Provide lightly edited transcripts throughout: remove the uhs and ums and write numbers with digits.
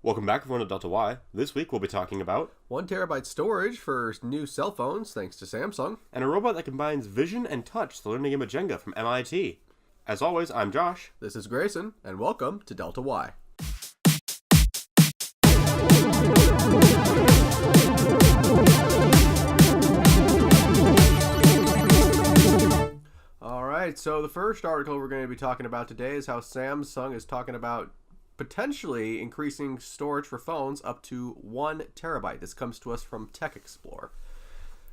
Welcome back, everyone, to Delta Y. This week we'll be talking about 1 terabyte storage for new cell phones, thanks to Samsung. and a robot that combines vision and touch to learn to game of Jenga from MIT. As always, I'm Josh. This is Grayson, and welcome to Delta Y. Alright, so the first article we're going to be talking about today is how Samsung is talking about potentially increasing storage for phones up to 1 terabyte. This comes to us from Tech Explorer.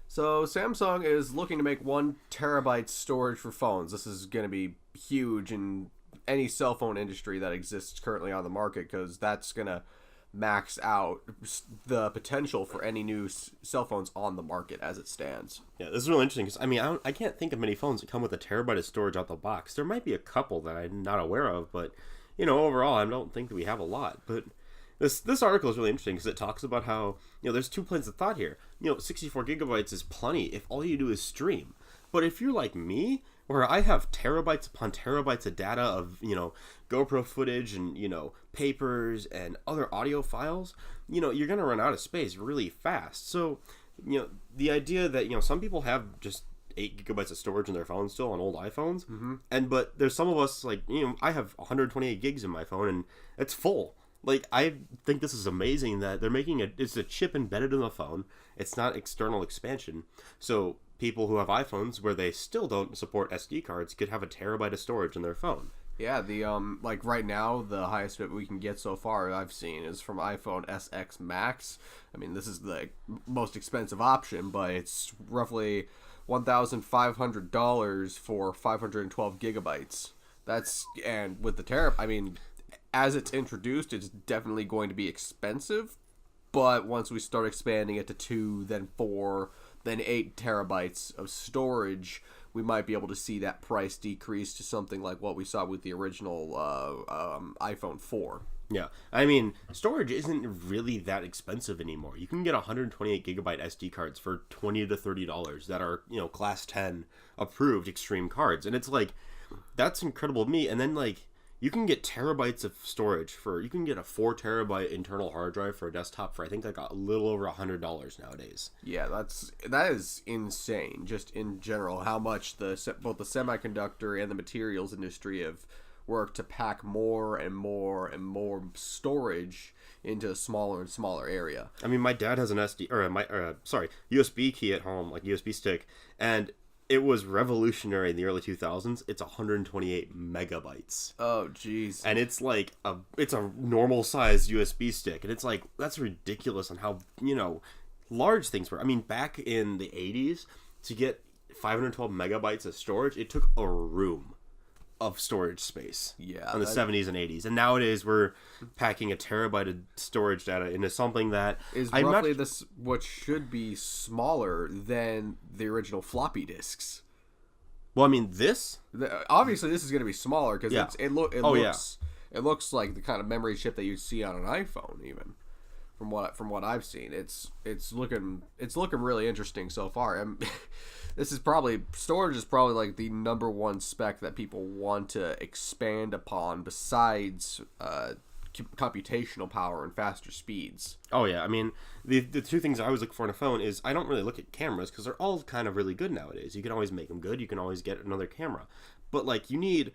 So Samsung is looking to make 1 terabyte storage for phones. This is going to be huge in any cell phone industry that exists currently on the market, because that's going to max out the potential for any new cell phones on the market as it stands. Yeah, this is really interesting because, I can't think of many phones that come with a terabyte of storage out the box. There might be a couple that I'm not aware of, but overall, I don't think that we have a lot. But this article is really interesting because it talks about how, there's two planes of thought here. 64 gigabytes is plenty if all you do is stream. But if you're like me, where I have terabytes upon terabytes of data of, GoPro footage and, papers and other audio files, you're going to run out of space really fast. So, the idea that, some people have just 8 gigabytes of storage in their phone still on old iPhones. Mm-hmm. But there's some of us, like, I have 128 gigs in my phone and it's full. Like, I think this is amazing that they're making it's a chip embedded in the phone. It's not external expansion. So people who have iPhones where they still don't support SD cards could have a terabyte of storage in their phone. Yeah, the like right now, the highest bit we can get so far I've seen is from iPhone SX Max. I mean, this is the most expensive option, but it's roughly $1,500 for 512 gigabytes. And with the terabyte, as it's introduced, it's definitely going to be expensive, but once we start expanding it to 2, then 4, then 8 terabytes of storage, we might be able to see that price decrease to something like what we saw with the original iPhone 4. Yeah, storage isn't really that expensive anymore. You can get 128 gigabyte SD cards for $20 to $30 that are, class 10 approved extreme cards. And it's like, that's incredible to me. And then, like, you can get terabytes of storage you can get a 4 terabyte internal hard drive for a desktop for, I think, like a little over $100 nowadays. Yeah, that is insane. Just in general, how much both the semiconductor and the materials industry have worked to pack more and more and more storage into a smaller and smaller area. My dad has an USB key at home, like USB stick, and it was revolutionary in the early 2000s. It's 128 megabytes. Oh, jeez. And it's like it's a normal size USB stick, and it's like, that's ridiculous on how large things were. Back in the 80s, to get 512 megabytes of storage, it took a room of storage space. Yeah, in the 70s and 80s, and nowadays we're packing a terabyte of storage data into something that is roughly what should be smaller than the original floppy disks. Well, obviously this is going to be smaller because yeah. It looks like the kind of memory chip that you'd see on an iPhone, even from what I've seen. It's looking really interesting so far. Storage is probably like the number one spec that people want to expand upon besides computational power and faster speeds. Oh yeah, the two things I always look for in a phone is, I don't really look at cameras because they're all kind of really good nowadays. You can always make them good. You can always get another camera, but like, you need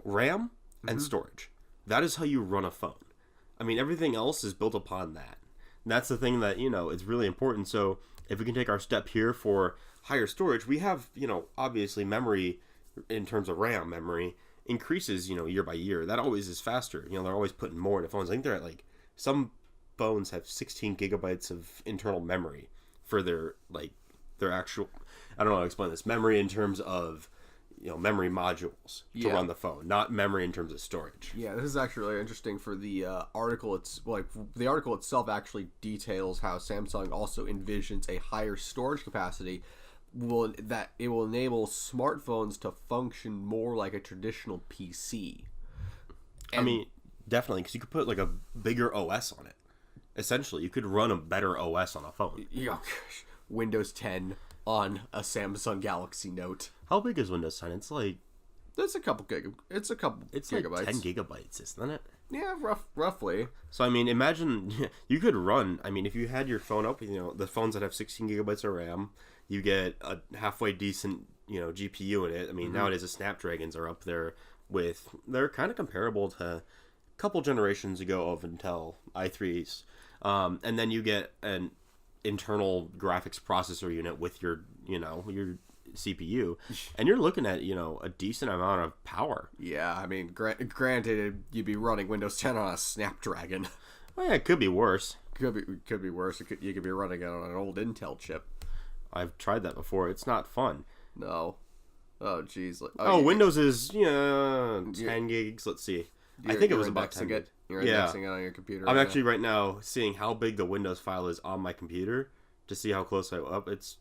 RAM and storage. That is how you run a phone. Everything else is built upon that. And that's the thing that it's really important. So if we can take our step here for higher storage, we have, obviously memory in terms of RAM memory increases, year by year. That always is faster. They're always putting more into phones. I think they're at some phones have 16 gigabytes of internal memory for their actual, I don't know how to explain this, memory in terms of, memory modules to run the phone, not memory in terms of storage. Yeah, this is actually really interesting for the article. The article itself actually details how Samsung also envisions a higher storage capacity that it will enable smartphones to function more like a traditional PC. Definitely, because you could put like a bigger OS on it. Essentially, you could run a better OS on a phone. Yeah, Windows 10 on a Samsung Galaxy Note. How big is Windows 10? It's like It's a couple gigabytes. It's like 10 gigabytes, isn't it? Yeah, roughly. So, I mean, imagine you could run. I mean, if you had your phone up, the phones that have 16 gigabytes of RAM, you get a halfway decent, GPU in it. I mean, nowadays the Snapdragons are up there they're kind of comparable to a couple generations ago of Intel i3s. And then you get an internal graphics processor unit with your CPU, and you're looking at a decent amount of power. Yeah, I mean, granted, you'd be running Windows 10 on a Snapdragon. Well, yeah, it could be worse. Could be worse. You could be running it on an old Intel chip. I've tried that before. It's not fun. No. Oh, jeez. Windows is 10 gigs. Let's see. I think it was about 10 gigs. You're indexing it on your computer. I'm actually right now seeing how big the Windows file is on my computer to see how close I up. It's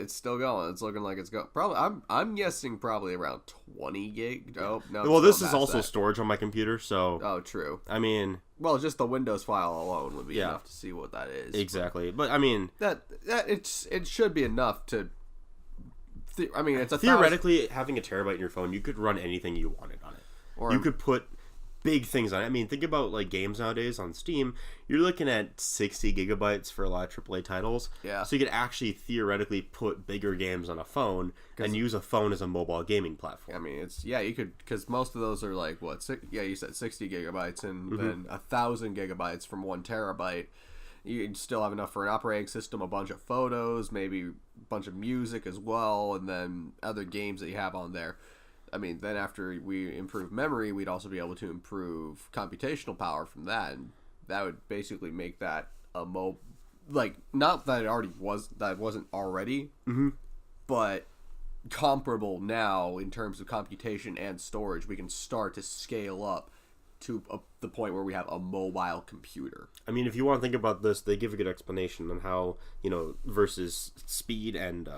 still going. It's looking like it's going. Probably, I'm guessing probably around 20 gig. Oh no. Well, this is also storage on my computer, so. Oh, true. I mean. Well, just the Windows file alone would be enough to see what that is. Exactly, but I mean. It should be enough to. I mean, it's theoretically having a terabyte in your phone, you could run anything you wanted on it. Or you could put big things on it. I mean, think about like games nowadays on Steam. You're looking at 60 gigabytes for a lot of AAA titles. Yeah. So you could actually theoretically put bigger games on a phone and use a phone as a mobile gaming platform. I mean, you could, because most of those are like what? You said 60 gigabytes, and then 1,000 gigabytes from 1 terabyte. You'd still have enough for an operating system, a bunch of photos, maybe a bunch of music as well, and then other games that you have on there. I mean, then after we improve memory, we'd also be able to improve computational power from that, and that would basically make that a not that it wasn't already, but comparable now in terms of computation and storage. We can start to scale up to the point where we have a mobile computer. I mean, if you want to think about this, they give a good explanation on how, versus speed and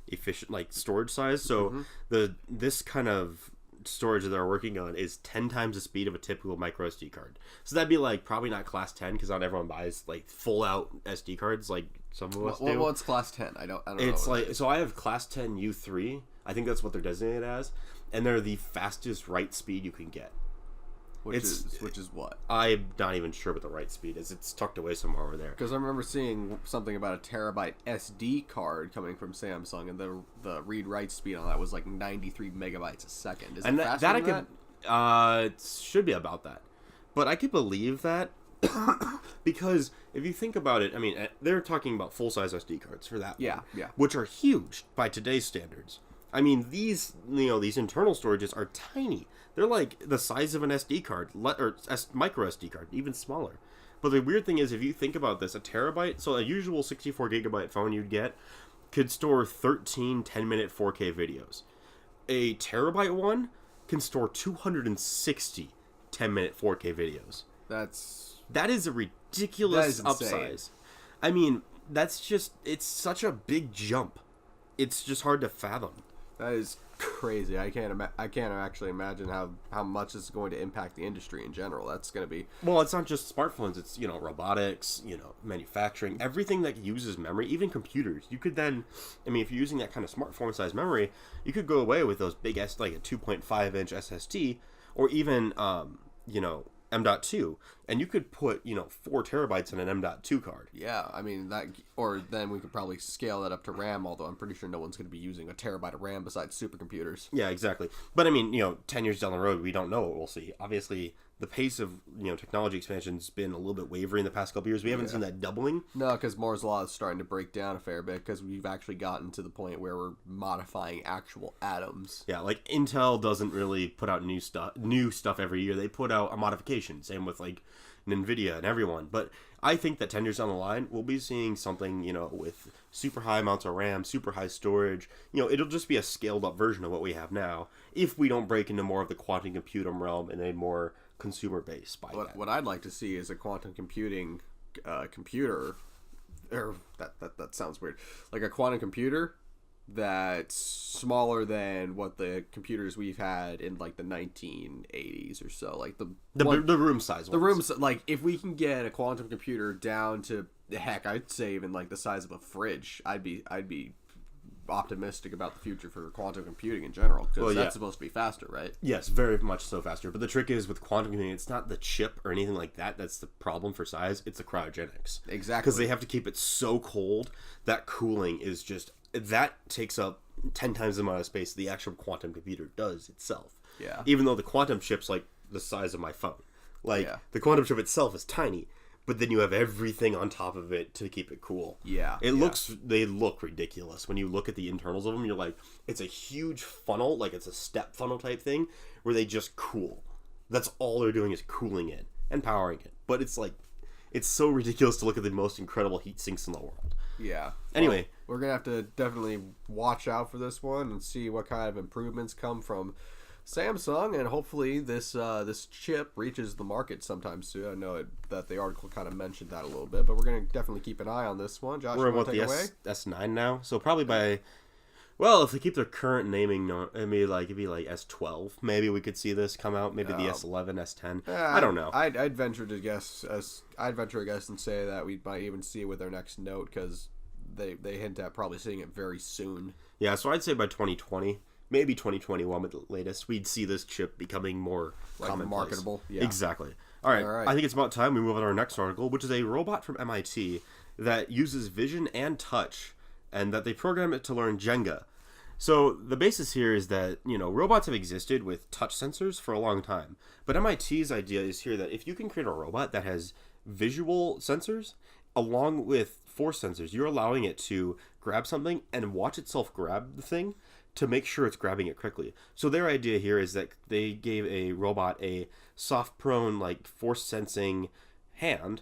efficient, like storage size. So this kind of storage that they're working on is 10 times the speed of a typical micro SD card. So that'd be like probably not class 10, because not everyone buys like full out SD cards like some of us do. What's class 10? I don't it's know. So I have class 10 U3. I think that's what they're designated as, and they're the fastest write speed you can get. Which is what? I'm not even sure what the write speed is. It's tucked away somewhere over there. Because I remember seeing something about a terabyte SD card coming from Samsung, and the read-write speed on that was like 93 megabytes a second. Is it faster than that? It should be about that. But I could believe that because if you think about it, I mean, they're talking about full-size SD cards for that one, which are huge by today's standards. I mean, these internal storages are tiny. They're like the size of an SD card, or micro SD card, even smaller. But the weird thing is, if you think about this, a terabyte, so a usual 64 gigabyte phone you'd get could store 13 10-minute 4K videos. A terabyte one can store 260 10-minute 4K videos. That is a ridiculous upsize. I mean, it's such a big jump. It's just hard to fathom. That is crazy. I can't actually imagine how much it's going to impact the industry in general. That's going to be... Well, it's not just smartphones. It's, robotics, manufacturing, everything that uses memory, even computers. You could then, I mean, if you're using that kind of smartphone size memory, you could go away with those big, like a 2.5-inch SSD, or even, M.2, and you could put 4 terabytes in an M.2 card. Yeah, I mean that, or then we could probably scale that up to RAM. Although I'm pretty sure no one's going to be using a terabyte of RAM besides supercomputers. Yeah, exactly. But I mean, 10 years down the road, we don't know what we'll see. Obviously, the pace of technology expansion's been a little bit wavering the past couple years. We haven't seen that doubling. No, because Moore's law is starting to break down a fair bit, because we've actually gotten to the point where we're modifying actual atoms. Yeah, like Intel doesn't really put out new stuff every year. They put out a modification. Same with like NVIDIA and everyone. But I think that 10 years down the line, we'll be seeing something, with super high amounts of RAM, super high storage. It'll just be a scaled up version of what we have now, if we don't break into more of the quantum computing realm in a more consumer base. What I'd like to see is a quantum computing computer, or that sounds weird, like a quantum computer that's smaller than what the computers we've had in like the 1980s or so, like the room size ones. The rooms, like if we can get a quantum computer down to, heck, I'd say even like the size of a fridge, I'd be optimistic about the future for quantum computing in general, because that's supposed to be faster, right? Yes, very much so faster. But the trick is with quantum computing, it's not the chip or anything like that that's the problem for size. It's the cryogenics. Exactly. Because they have to keep it so cold that cooling is just... That takes up 10 times the amount of space the actual quantum computer does itself. Yeah. Even though the quantum chip's like the size of my phone. Like, the quantum chip itself is tiny, but then you have everything on top of it to keep it cool. Yeah. They look ridiculous. When you look at the internals of them, you're like, it's a huge funnel, like it's a step funnel type thing, where they just cool. That's all they're doing is cooling it and powering it. But it's like, it's so ridiculous to look at the most incredible heat sinks in the world. Yeah. Anyway. Well, we're going to have to definitely watch out for this one and see what kind of improvements come from Samsung, and hopefully this chip reaches the market sometime soon. I know that the article kind of mentioned that a little bit, but we're going to definitely keep an eye on this one. Josh, we're about the S9 now, so probably by... Well, if they keep their current naming, it'd be like S12. Maybe we could see this come out. Maybe the S11, S10. I don't know. I'd venture a guess and say that we might even see it with their next Note, because they hint at probably seeing it very soon. Yeah, so I'd say by 2020, maybe 2021 at the latest, we'd see this chip becoming more commonplace. Marketable. Yeah. Exactly. All right. I think it's about time we move on to our next article, which is a robot from MIT that uses vision and touch, and that they program it to learn Jenga. So the basis here is that, robots have existed with touch sensors for a long time. But MIT's idea is here that if you can create a robot that has visual sensors along with force sensors, you're allowing it to grab something and watch itself grab the thing to make sure it's grabbing it quickly. So their idea here is that they gave a robot a soft-prone, force sensing hand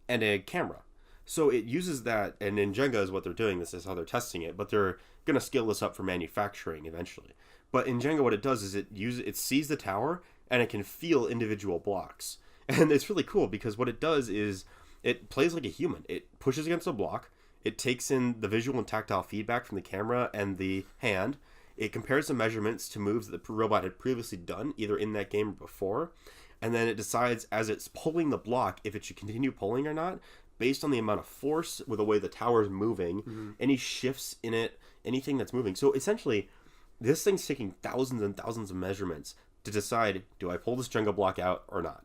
and a camera. So it uses that, and in Jenga is what they're doing. This is how they're testing it, but they're going to scale this up for manufacturing eventually. But in Jenga, what it does is it sees the tower and it can feel individual blocks. And it's really cool because what it does is it plays like a human. It pushes against a block. It takes in the visual and tactile feedback from the camera and the hand. It compares the measurements to moves that the robot had previously done, either in that game or before. And then it decides as it's pulling the block if it should continue pulling or not, based on the amount of force with the way the tower is moving, any shifts in it, anything that's moving. So essentially, this thing's taking thousands and thousands of measurements to decide, do I pull this Jenga block out or not?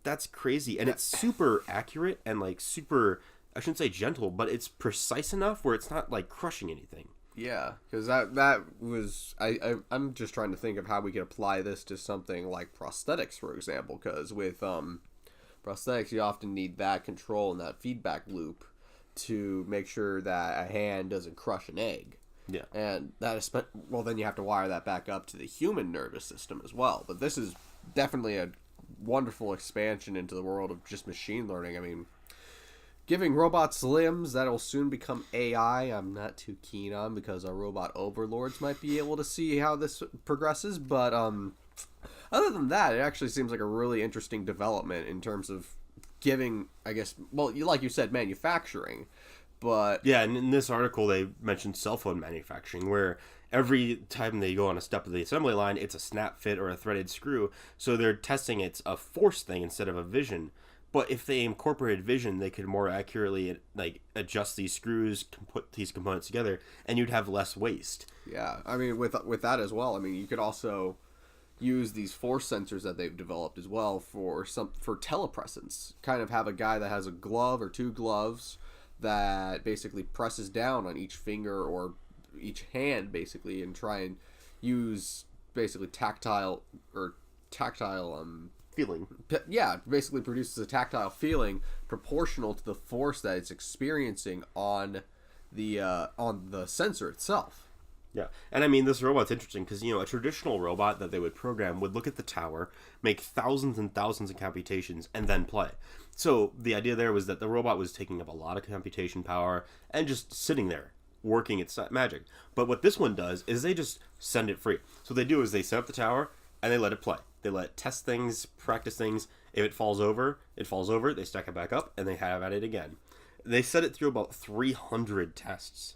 That's crazy. And it's super accurate and super, I shouldn't say gentle, but it's precise enough where it's not crushing anything. Yeah, because that was... I'm just trying to think of how we could apply this to something like prosthetics, for example, because with... prosthetics, you often need that control and that feedback loop to make sure that a hand doesn't crush an egg. Yeah. And that is... Well, then you have to wire that back up to the human nervous system as well. But this is definitely a wonderful expansion into the world of just machine learning. I mean, giving robots limbs that'll soon become AI, I'm not too keen on, because our robot overlords might be able to see how this progresses. But, other than that, it actually seems like a really interesting development in terms of giving, I guess, well, like you said, manufacturing, but... Yeah, and in this article, they mentioned cell phone manufacturing, where every time they go on a step of the assembly line, it's a snap fit or a threaded screw, so they're testing it's a force thing instead of a vision. But if they incorporated vision, they could more accurately adjust these screws, put these components together, and you'd have less waste. Yeah, I mean, with that as well, I mean, you could also use these force sensors that they've developed as well for telepresence. Kind of have a guy that has a glove or two gloves that basically presses down on each finger or each hand, basically, and try and use basically tactile Feeling. Yeah, basically produces a tactile feeling proportional to the force that it's experiencing on the sensor itself. Yeah, and I mean, this robot's interesting because, a traditional robot that they would program would look at the tower, make thousands and thousands of computations, and then play. So the idea there was that the robot was taking up a lot of computation power and just sitting there, working its magic. But what this one does is they just send it free. So what they do is they set up the tower, and they let it play. They let it test things, practice things. If it falls over, they stack it back up, and they have at it again. They set it through about 300 tests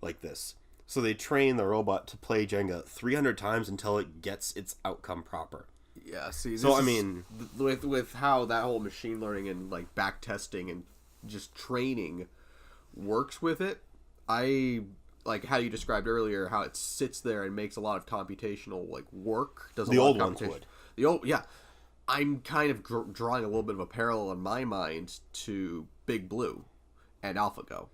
like this. So they train the robot to play Jenga 300 times until it gets its outcome proper. Yeah, see, with how that whole machine learning and back testing and just training works with it, I like how you described earlier, how it sits there and makes a lot of computational like work. Does a The lot old of ones computation. would. The old, yeah. I'm kind of drawing a little bit of a parallel in my mind to Big Blue and AlphaGo.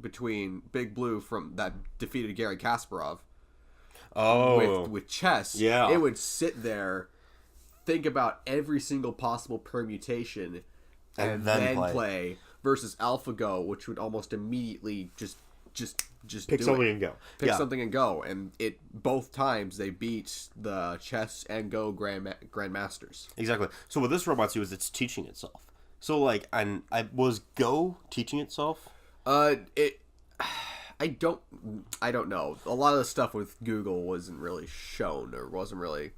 Between Big Blue from that defeated Gary Kasparov with chess, yeah, it would sit there, think about every single possible permutation, and then play. Versus AlphaGo, which would almost immediately just pick something and go. Pick something and go, and it both times they beat the chess and Go grandmasters. Exactly. So what this robot do is it's teaching itself. So like, and I was Go teaching itself. I don't know. A lot of the stuff with Google wasn't really shown or wasn't really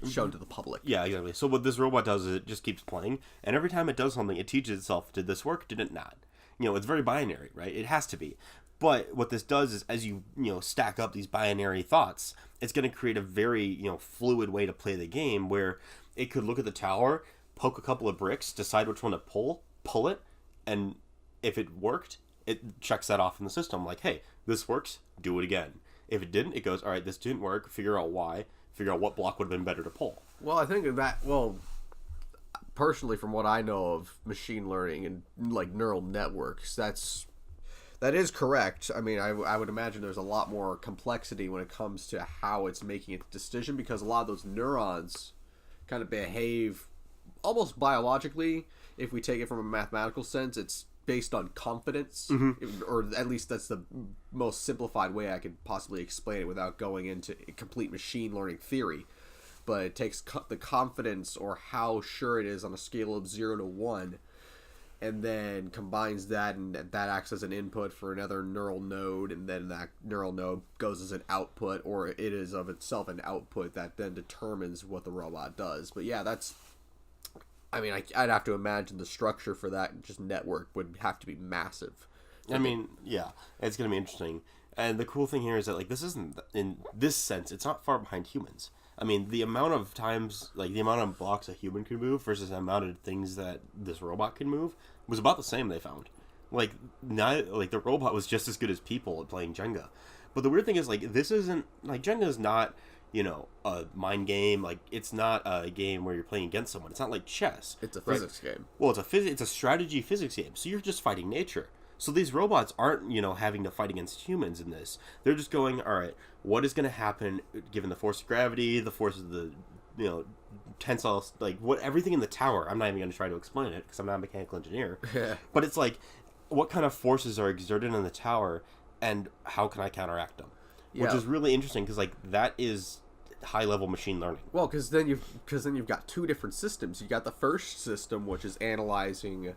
shown to the public. Yeah, exactly. So what this robot does is it just keeps playing, and every time it does something, it teaches itself, did this work, did it not? It's very binary, right? It has to be. But what this does is as you stack up these binary thoughts, it's going to create a very, fluid way to play the game where it could look at the tower, poke a couple of bricks, decide which one to pull it, and if it worked, it checks that off in the system. Like, hey, this works, do it again. If it didn't, it goes, all right, this didn't work, figure out why, figure out what block would have been better to pull. Well, I think personally, from what I know of machine learning and like neural networks, that is correct. I mean, I would imagine there's a lot more complexity when it comes to how it's making its decision, because a lot of those neurons kind of behave almost biologically. If we take it from a mathematical sense, it's based on confidence, or at least that's the most simplified way I could possibly explain it without going into complete machine learning theory. But it takes the confidence or how sure it is on a scale of 0 to 1, and then combines that, and that acts as an input for another neural node, and then that neural node goes as an output, or it is of itself an output that then determines what the robot does. But yeah, I'd have to imagine the structure for that just network would have to be massive. I mean, yeah, it's going to be interesting. And the cool thing here is that, like, this isn't, in this sense, it's not far behind humans. I mean, the amount of times, like, the amount of blocks a human can move versus the amount of things that this robot can move was about the same, they found. Like, the robot was just as good as people at playing Jenga. But the weird thing is, like, this isn't, like, Jenga is not, a mind game. Like, it's not a game where you're playing against someone. It's not like chess. It's a physics game. Well, it's a strategy physics game. So you're just fighting nature. So these robots aren't, having to fight against humans in this. They're just going, all right, what is going to happen given the force of gravity, the force of the, tensile, like, everything in the tower. I'm not even going to try to explain it because I'm not a mechanical engineer. But it's like, what kind of forces are exerted in the tower, and how can I counteract them? Which is really interesting because, like, that is high-level machine learning. Well, because then you've got two different systems. You got the first system, which is analyzing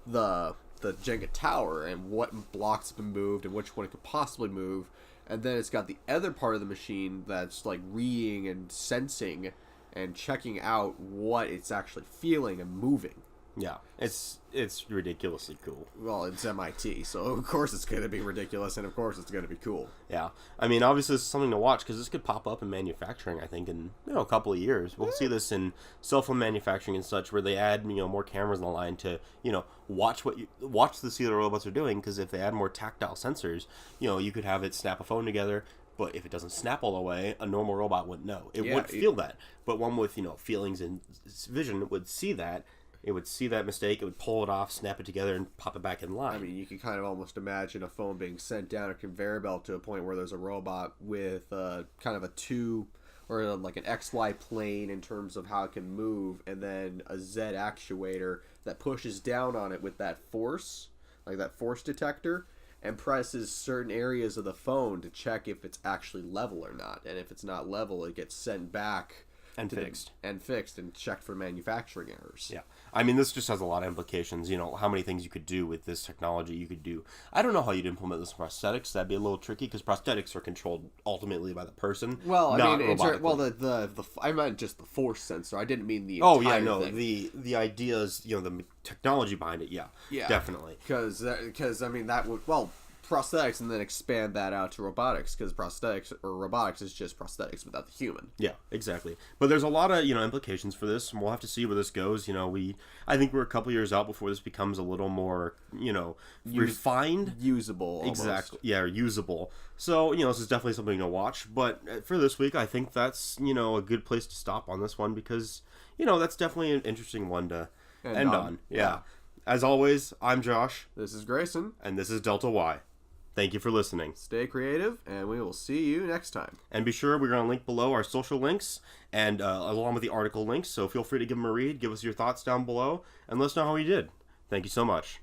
the Jenga tower and what blocks have been moved and which one it could possibly move, and then it's got the other part of the machine that's like reading and sensing and checking out what it's actually feeling and moving. Yeah, it's ridiculously cool. Well, it's MIT, so of course it's going to be ridiculous, and of course it's going to be cool. Yeah, I mean, obviously this is something to watch because this could pop up in manufacturing. I think in a couple of years we'll see this in cell phone manufacturing and such, where they add more cameras in the line to watch to see what the robots are doing. Because if they add more tactile sensors, you could have it snap a phone together. But if it doesn't snap all the way, a normal robot wouldn't know. It would feel that, but one with feelings and vision would see that. It would see that mistake, it would pull it off, snap it together, and pop it back in line. I mean, you can kind of almost imagine a phone being sent down a conveyor belt to a point where there's a robot with kind of a like an XY plane in terms of how it can move, and then a Z actuator that pushes down on it with that force, like that force detector, and presses certain areas of the phone to check if it's actually level or not. And if it's not level, it gets sent back and fixed and checked for manufacturing errors. Yeah, I mean, this just has a lot of implications. How many things you could do with this technology. You could do. I don't know how you'd implement this in prosthetics. That'd be a little tricky because prosthetics are controlled ultimately by the person. Well, not the I meant just the force sensor. I didn't mean the. Oh yeah, no. Thing. The ideas, the technology behind it. Yeah, definitely. Because I mean that would prosthetics and then expand that out to robotics, because prosthetics or robotics is just prosthetics without the human. Yeah, exactly. But there's a lot of, implications for this, and we'll have to see where this goes. I think we're a couple years out before this becomes a little more, refined. Usable, almost. Exactly. Yeah, usable. So, this is definitely something to watch. But for this week, I think that's, a good place to stop on this one because, that's definitely an interesting one to end on. Yeah. As always, I'm Josh. This is Grayson. And this is Delta Y. Thank you for listening. Stay creative, and we will see you next time. And be sure, we're going to link below our social links and along with the article links, so feel free to give them a read, give us your thoughts down below, and let us know how you did. Thank you so much.